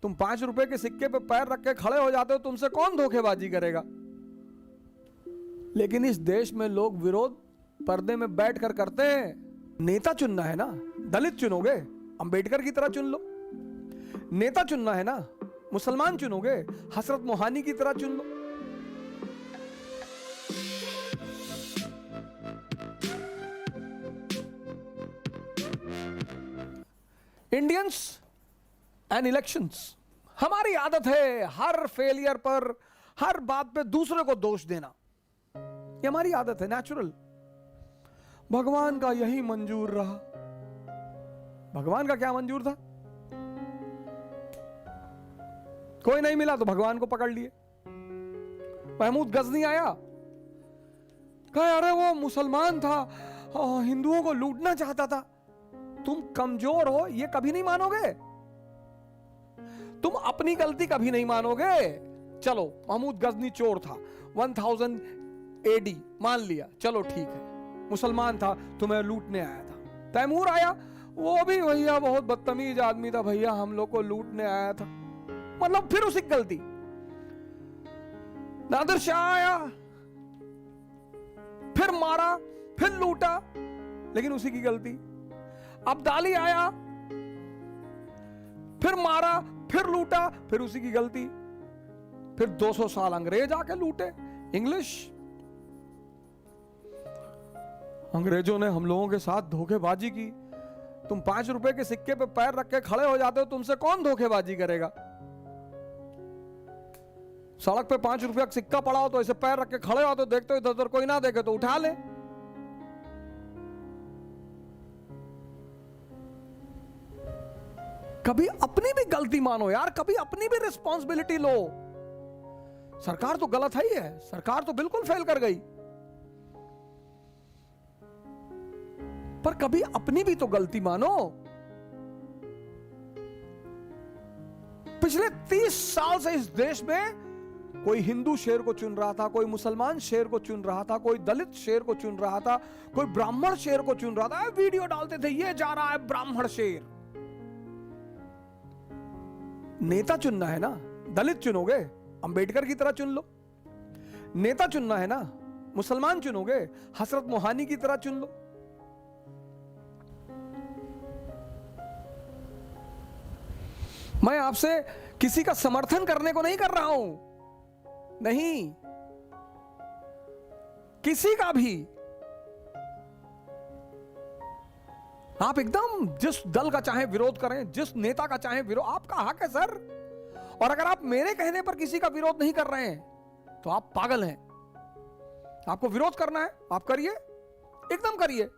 तुम 5 रुपए के सिक्के पे पैर रख के खड़े हो जाते हो, तुमसे कौन धोखेबाजी करेगा। लेकिन इस देश में लोग विरोध पर्दे में बैठकर करते हैं। नेता चुनना है ना, दलित चुनोगे, अंबेडकर की तरह चुन लो। नेता चुनना है ना, मुसलमान चुनोगे, हसरत मोहानी की तरह चुन लो। इंडियंस एंड इलेक्शंस, हमारी आदत है हर फेलियर पर, हर बात पे दूसरे को दोष देना। ये हमारी आदत है, नेचुरल। भगवान का यही मंजूर रहा। भगवान का क्या मंजूर था? कोई नहीं मिला तो भगवान को पकड़ लिए। महमूद गजनी आया, कहा अरे वो मुसलमान था, हिंदुओं को लूटना चाहता था। तुम कमजोर हो ये कभी नहीं मानोगे, तुम अपनी गलती कभी नहीं मानोगे। चलो महमूद गजनी चोर था, 1000 AD मान लिया, चलो ठीक है, मुसलमान था, तुम्हें लूटने आया था। तैमूर आया, वो भी भैया बहुत बदतमीज आदमी था, भैया हम लोग को लूटने आया था, मतलब फिर उसी गलती। नादिर शाह आया, फिर मारा, फिर लूटा, लेकिन उसी की गलती। अब्दाली आया, फिर मारा, फिर लूटा, फिर उसी की गलती। फिर 200 साल अंग्रेज आके लूटे, इंग्लिश। अंग्रेजों ने हम लोगों के साथ धोखेबाजी की। तुम 5 रुपए के सिक्के पे पैर रख के खड़े हो जाते हो, तुमसे कौन धोखेबाजी करेगा। सड़क पे 5 रुपया का सिक्का पड़ा हो तो ऐसे पैर रख के खड़े हो, तो देखते हो इधर उधर कोई ना देखे तो उठा ले। कभी अपनी भी गलती मानो यार, कभी अपनी भी रिस्पॉन्सिबिलिटी लो। सरकार तो गलत है ही है, सरकार तो बिल्कुल फेल कर गई, पर कभी अपनी भी तो गलती मानो। पिछले 30 साल से इस देश में कोई हिंदू शेर को चुन रहा था, कोई मुसलमान शेर को चुन रहा था, कोई दलित शेर को चुन रहा था, कोई ब्राह्मण शेर को चुन रहा था। वीडियो डालते थे, ये जा रहा है ब्राह्मण शेर। नेता चुनना है ना, दलित चुनोगे, अंबेडकर की तरह चुन लो। नेता चुनना है ना, मुसलमान चुनोगे, हसरत मोहानी की तरह चुन लो। मैं आपसे किसी का समर्थन करने को नहीं कर रहा हूं, नहीं, किसी का भी। आप एकदम जिस दल का चाहे विरोध करें, जिस नेता का चाहे विरोध, आपका हक है सर। और अगर आप मेरे कहने पर किसी का विरोध नहीं कर रहे हैं तो आप पागल हैं। आपको विरोध करना है, आप करिए, एकदम करिए।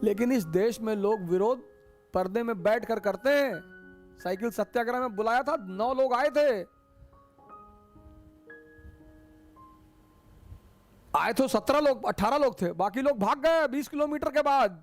लेकिन इस देश में लोग विरोध पर्दे में बैठकर करते हैं। साइकिल सत्याग्रह में बुलाया था, 9 लोग आए थे, आए तो 17 लोग, 18 लोग थे, बाकी लोग भाग गए 20 किलोमीटर के बाद।